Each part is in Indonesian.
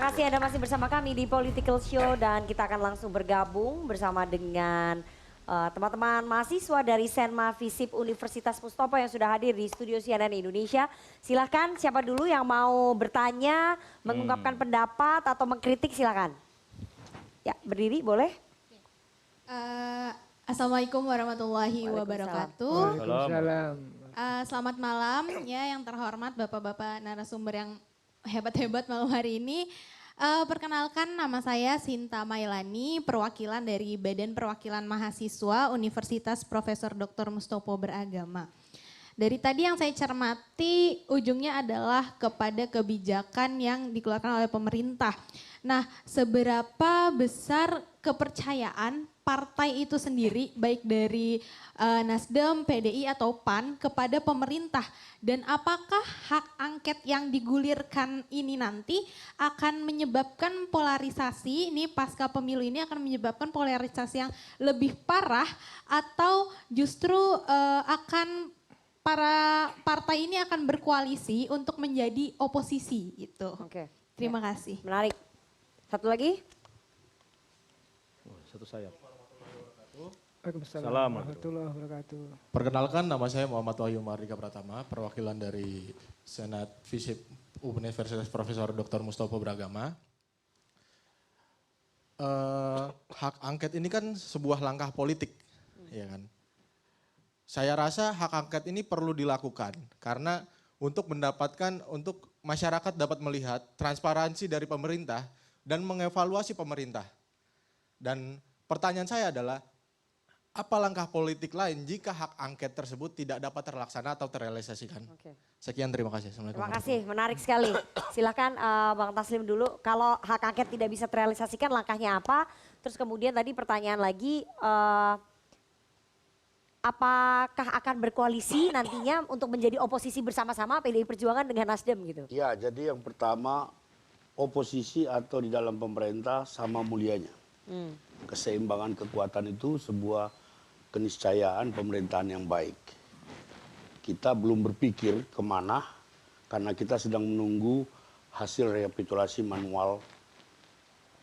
kasih Anda masih bersama kami di Political Show dan kita akan langsung bergabung bersama dengan teman-teman mahasiswa dari Senma Visip Universitas Mustopo yang sudah hadir di studio CNN Indonesia. Silahkan siapa dulu yang mau bertanya, mengungkapkan pendapat atau mengkritik silahkan. Ya berdiri boleh. Assalamualaikum warahmatullahi wabarakatuh. Waalaikumsalam. Selamat malam ya yang terhormat bapak-bapak narasumber yang hebat-hebat malam hari ini. Perkenalkan nama saya Sinta Mailani, perwakilan dari Badan Perwakilan Mahasiswa Universitas Profesor Dr. Mustopo Beragama. Dari tadi yang saya cermati ujungnya adalah kepada kebijakan yang dikeluarkan oleh pemerintah. Nah, seberapa besar kepercayaan partai itu sendiri baik dari Nasdem, PDI atau PAN kepada pemerintah dan apakah hak angket yang digulirkan ini nanti akan menyebabkan polarisasi ini pasca pemilu ini akan menyebabkan polarisasi yang lebih parah atau justru akan para partai ini akan berkoalisi untuk menjadi oposisi gitu. Oke. Terima kasih. Menarik. Satu lagi. Satu sayap. Waalaikumsalam warahmatullahi wabarakatuh. Perkenalkan nama saya Muhammad Wahyu Mardika Pratama, perwakilan dari Senat Visip Universitas Profesor Dr. Mustopo Beragama. Hak angket ini kan sebuah langkah politik, ya kan? Saya rasa hak angket ini perlu dilakukan karena untuk masyarakat dapat melihat transparansi dari pemerintah dan mengevaluasi pemerintah. Dan pertanyaan saya adalah, apa langkah politik lain jika hak angket tersebut tidak dapat terlaksana atau terrealisasikan? Oke. Sekian, terima kasih. Assalamualaikum. Terima kasih, menarik sekali. Silakan Bang Taslim dulu, kalau hak angket tidak bisa terrealisasikan langkahnya apa? Terus kemudian tadi pertanyaan lagi, apakah akan berkoalisi nantinya untuk menjadi oposisi bersama-sama PDI Perjuangan dengan Nasdem gitu? Ya, jadi yang pertama oposisi atau di dalam pemerintah sama mulianya. Keseimbangan kekuatan itu sebuah keniscayaan pemerintahan yang baik. Kita belum berpikir kemana karena kita sedang menunggu hasil rekapitulasi manual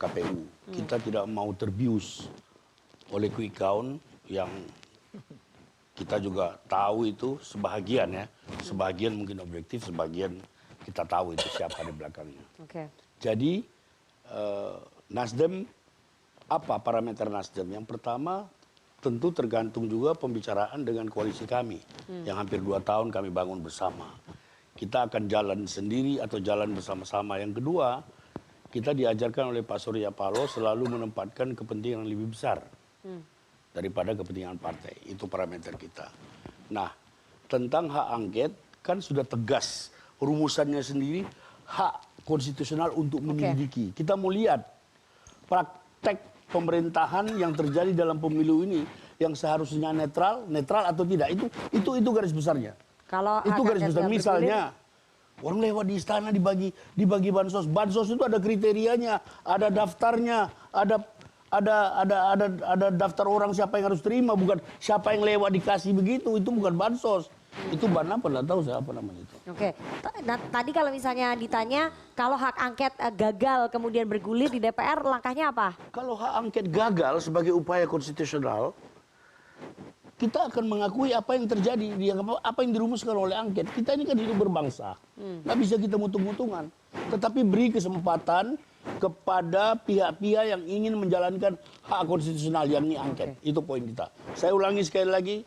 KPU. Kita tidak mau terbius oleh quick count yang kita juga tahu itu sebahagian ya. Sebagian mungkin objektif, sebagian kita tahu itu siapa di belakangnya. Oke. Jadi Nasdem, apa parameter Nasdem? Yang pertama tentu tergantung juga pembicaraan dengan koalisi kami. Yang hampir 2 tahun kami bangun bersama. Kita akan jalan sendiri atau jalan bersama-sama. Yang kedua, kita diajarkan oleh Pak Surya Paloh selalu menempatkan kepentingan yang lebih besar daripada kepentingan partai. Itu parameter kita. Nah, tentang hak angket kan sudah tegas rumusannya sendiri, hak konstitusional untuk menyelidiki. Kita mau lihat praktek pemerintahan yang terjadi dalam pemilu ini yang seharusnya netral atau tidak, itu garis besarnya. Kalau Itu hak garis angket besar. yang Misalnya orang lewat di istana dibagi bansos. Bansos itu ada kriterianya, ada daftarnya, ada daftar orang siapa yang harus terima, bukan siapa yang lewat dikasih begitu. Itu bukan bansos. Itu ban apa? Nggak tahu saya apa namanya itu. Oke, nah, tadi kalau misalnya ditanya kalau hak angket gagal kemudian bergulir di DPR, langkahnya apa? Kalau hak angket gagal sebagai upaya konstitusional, kita akan mengakui apa yang terjadi, apa yang dirumuskan oleh angket. Kita ini kan hidup berbangsa, nggak bisa kita mutung-mutungan. Tetapi beri kesempatan kepada pihak-pihak yang ingin menjalankan hak konstitusional yang ini angket. Itu poin kita. Saya ulangi sekali lagi.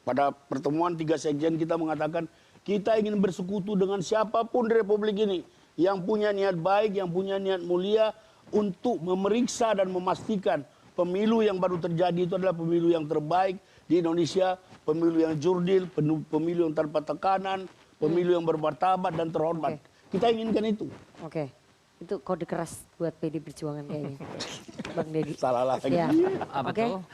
Pada pertemuan 3 sekjen kita mengatakan kita ingin bersekutu dengan siapapun di Republik ini yang punya niat baik, yang punya niat mulia untuk memeriksa dan memastikan pemilu yang baru terjadi itu adalah pemilu yang terbaik di Indonesia, pemilu yang jurdil, pemilu yang tanpa tekanan, pemilu yang bermartabat dan terhormat. Kita inginkan itu. Oke, itu kode keras buat PD Perjuangan kayaknya, Bang Deddy. Salah lagi. Ya. Apa Oke. tuh?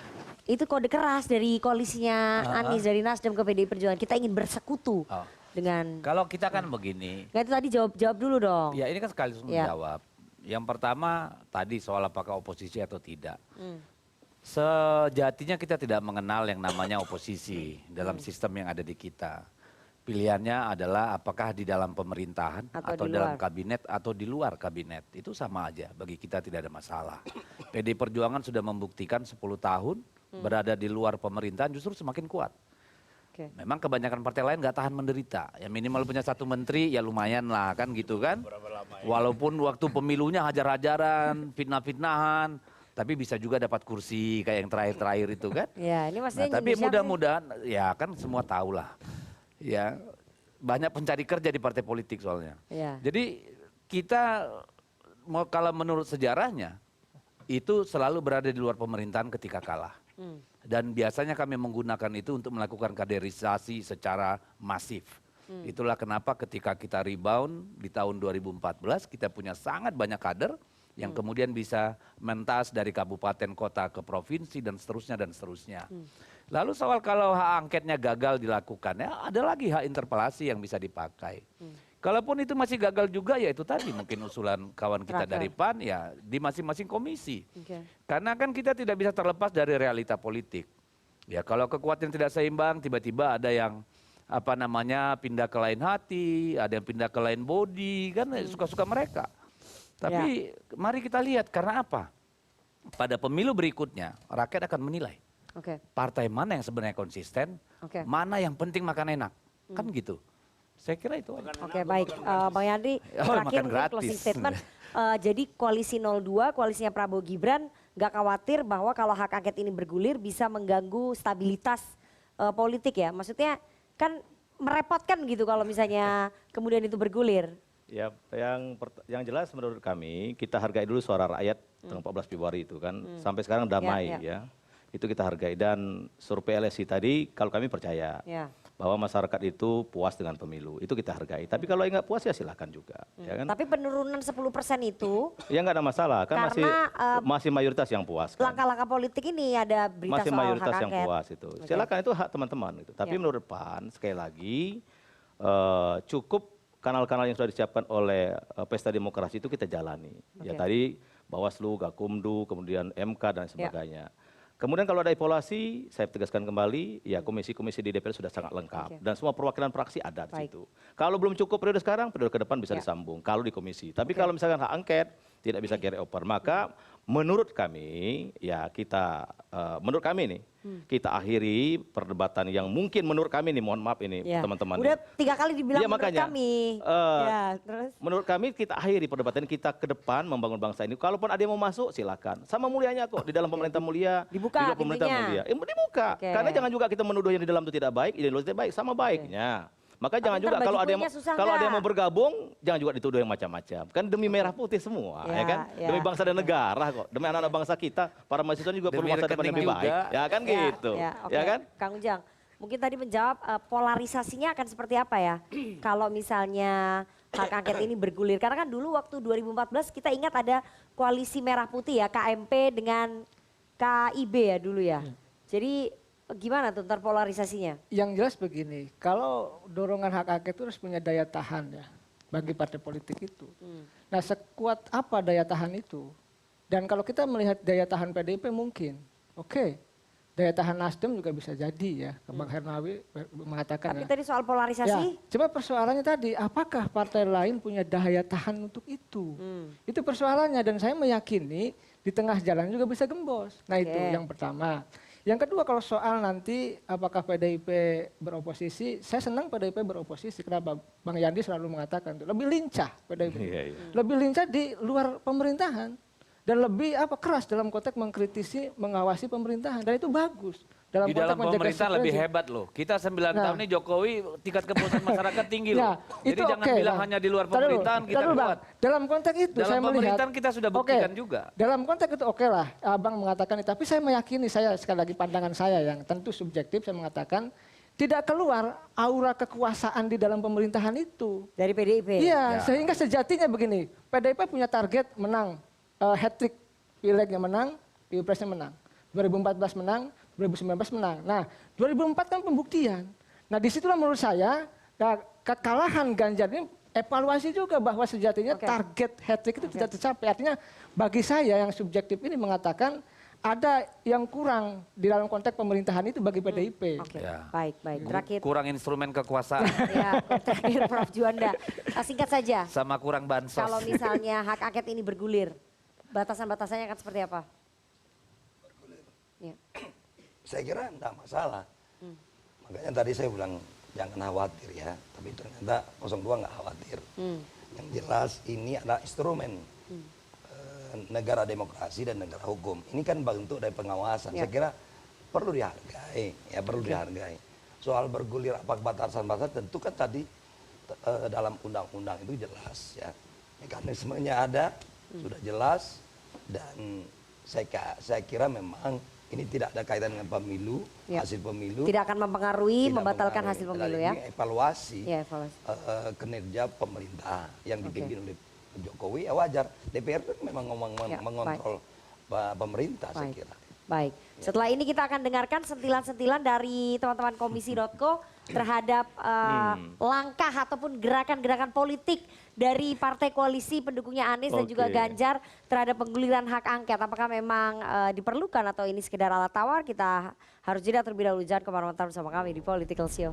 Itu kode keras dari koalisinya Anies dari Nasdem ke PDI Perjuangan. Kita ingin bersekutu dengan. Kalau kita kan begini. Nggak, itu tadi jawab dulu dong. Ya ini kan sekaligus menjawab. Yang pertama tadi soal apakah oposisi atau tidak. Sejatinya kita tidak mengenal yang namanya oposisi dalam sistem yang ada di kita. Pilihannya adalah apakah di dalam pemerintahan Atau di dalam luar. kabinet atau di luar kabinet. Itu sama aja, bagi kita tidak ada masalah. PD Perjuangan sudah membuktikan 10 tahun berada di luar pemerintahan justru semakin kuat. Oke. Memang kebanyakan partai lain nggak tahan menderita. Ya minimal punya 1 menteri ya lumayan lah kan gitu kan. Walaupun waktu pemilunya hajar-hajaran, fitnah-fitnahan, tapi bisa juga dapat kursi kayak yang terakhir-terakhir itu kan. Ya, ini maksudnya Nah, tapi Indonesia mudah-mudahan ya kan semua tahu lah. Ya banyak pencari kerja di partai politik soalnya. Ya. Jadi kita kalau menurut sejarahnya itu selalu berada di luar pemerintahan ketika kalah. Dan biasanya kami menggunakan itu untuk melakukan kaderisasi secara masif. Itulah kenapa ketika kita rebound di tahun 2014 kita punya sangat banyak kader yang kemudian bisa mentas dari kabupaten kota ke provinsi dan seterusnya dan seterusnya. Lalu soal kalau hak angketnya gagal dilakukan, ya ada lagi hak interpelasi yang bisa dipakai. Kalaupun itu masih gagal juga ya itu tadi mungkin usulan kawan kita dari PAN ya di masing-masing komisi. Oke. Karena kan kita tidak bisa terlepas dari realita politik. Ya kalau kekuatan tidak seimbang tiba-tiba ada yang apa namanya pindah ke lain hati, ada yang pindah ke lain body kan suka-suka mereka. Tapi mari kita lihat karena apa? Pada pemilu berikutnya rakyat akan menilai Oke. partai mana yang sebenarnya konsisten, Oke. mana yang penting makan enak. Kan gitu. Saya kira itu aja. Oke, baik. Bang Yandri, Oh, terakhir makan mungkin gratis. closing statement. Jadi koalisi 02, koalisinya Prabowo Gibran nggak khawatir bahwa kalau hak angket ini bergulir bisa mengganggu stabilitas politik ya. Maksudnya kan merepotkan gitu kalau misalnya kemudian itu bergulir. Ya, yang jelas menurut kami kita hargai dulu suara rakyat tanggal 14 Februari itu kan. Sampai sekarang damai Ya. ya. Itu kita hargai dan survei LSI tadi kalau kami percaya Ya. bahwa masyarakat itu puas dengan pemilu. Itu kita hargai. Tapi kalau nggak puas ya silakan juga, ya kan? Tapi penurunan 10% itu Ya nggak ada masalah kan Karena, masih mayoritas yang puas kan. langkah-langkah politik ini ada berita Masih soal mayoritas hak yang angket. puas itu. Silakan itu hak teman-teman itu. Tapi Ya. menurut PAN sekali lagi cukup kanal-kanal yang sudah disiapkan oleh Pesta Demokrasi itu kita jalani. Ya Oke. tadi Bawaslu, Gakumdu, kemudian MK dan sebagainya. Kemudian kalau ada evaluasi, saya tegaskan kembali, ya komisi-komisi di DPR sudah sangat lengkap. Oke. Dan semua perwakilan fraksi ada di Baik. situ. Kalau belum cukup periode sekarang, periode ke depan bisa Ya. disambung. Kalau di komisi. Tapi kalau misalkan hak angket, tidak bisa carry over. Maka menurut kami, ya kita, menurut kami nih, kita akhiri perdebatan yang mungkin menurut kami nih, mohon maaf ini Ya. teman-teman. Udah 3 kali dibilang Iya, menurut makanya. kami. Ya, terus Menurut kami kita akhiri perdebatan kita ke depan membangun bangsa ini. Kalaupun ada yang mau masuk silakan. Sama mulianya kok di dalam pemerintah mulia, Dibuka di luar pemerintah pintunya. mulia. Dibuka. Oke. Karena jangan juga kita menuduh yang di dalam itu tidak baik, yang di luar tidak baik, sama baiknya. Maka jangan ntar juga bagi kalau ada yang kuenya susah kalau ada nggak? yang mau bergabung, jangan juga dituduh yang macam-macam. Kan demi merah putih semua, Ya, ya kan? ya. Demi bangsa dan negara kok. Demi anak-anak bangsa kita, para mahasiswa juga perlu Demi masa depan yang rekening lebih baik. juga. Ya kan gitu. oke. Ya kan? Kang Ujang, mungkin tadi menjawab polarisasinya akan seperti apa ya? Kalau misalnya hak angket ini bergulir. Karena kan dulu waktu 2014 kita ingat ada koalisi merah putih ya, KMP dengan KIB ya dulu ya. Jadi gimana tuh ntar polarisasinya? Yang jelas begini, kalau dorongan hak angket itu harus punya daya tahan ya bagi partai politik itu. Nah sekuat apa daya tahan itu? Dan kalau kita melihat daya tahan PDIP mungkin, oke. Daya tahan Nasdem juga bisa jadi ya. Bang Hernawi mengatakan Tapi ya. tadi soal Ya, polarisasi, cuma persoalannya tadi, apakah partai lain punya daya tahan untuk itu? Itu persoalannya dan saya meyakini di tengah jalan juga bisa gembos. Nah itu Oke. yang pertama. Yang kedua kalau soal nanti apakah PDIP beroposisi, saya senang PDIP beroposisi. Kenapa? Bang Yandi selalu mengatakan itu lebih lincah PDIP. Iya, iya. Lebih lincah di luar pemerintahan dan lebih keras dalam konteks mengkritisi, mengawasi pemerintahan dan itu bagus. Di dalam konteks menjaga pemerintah lebih substansi. hebat loh. Kita 9 Nah. tahun ini Jokowi tingkat kepuasan masyarakat tinggi loh. Ya, Jadi itu jangan oke, bilang Bang. hanya di luar Tar dulu, pemerintahan kita tar dulu, Bang. kuat. Dalam konteks itu Dalam saya melihat. pemerintahan kita sudah buktikan Oke, juga. Dalam konteks itu oke lah, Abang mengatakan itu. Tapi saya meyakini, saya sekali lagi pandangan saya yang tentu subjektif, saya mengatakan tidak keluar aura kekuasaan di dalam pemerintahan itu. dari PDIP. Iya, Ya. sehingga sejatinya begini, PDIP punya target menang, hat-trick, pilegnya menang, pilpresnya menang. 2014 menang, 2019 menang. Nah, 2004 kan pembuktian. Nah, disitulah menurut saya, nah, kekalahan Ganjar ini evaluasi juga bahwa sejatinya Oke. target hat-trick itu tidak tercapai. Artinya bagi saya yang subjektif ini mengatakan ada yang kurang di dalam konteks pemerintahan itu bagi PDIP. Oke, Ya. baik. Terakhir, Kurang instrumen kekuasaan ya, terakhir Prof. Juanda. Singkat saja, sama kurang bansos. kalau misalnya hak angket ini bergulir, batasan-batasannya akan seperti apa? Ya. Saya kira enggak masalah. Makanya tadi saya bilang jangan khawatir ya, tapi ternyata 02 nggak khawatir. Yang jelas ini adalah instrumen negara demokrasi dan negara hukum. Ini kan bentuk dari pengawasan. Ya. Saya kira perlu dihargai, ya perlu dihargai. Soal bergulir apa batasan-batasan tentu kan tadi dalam undang-undang itu jelas ya. Mekanismenya ada, sudah jelas dan saya kira memang ini tidak ada kaitan dengan pemilu, Ya. hasil pemilu. Tidak akan mempengaruhi, Tidak membatalkan mempengaruhi. hasil pemilu Dan ya? ini evaluasi, Ya, evaluasi. kinerja pemerintah yang dipimpin oleh Jokowi, ya wajar. DPR kan memang Ya, mengontrol pemerintah saya Baik. kira. Baik, setelah ini kita akan dengarkan sentilan-sentilan dari teman-teman komisi.co terhadap langkah ataupun gerakan-gerakan politik dari partai koalisi pendukungnya Anies dan juga Oke. Ganjar terhadap pengguliran hak angket. Apakah memang diperlukan atau ini sekedar alat tawar? Kita harus jeda terlebih dahulu. Jangan kemana-mana bersama kami di Political Show.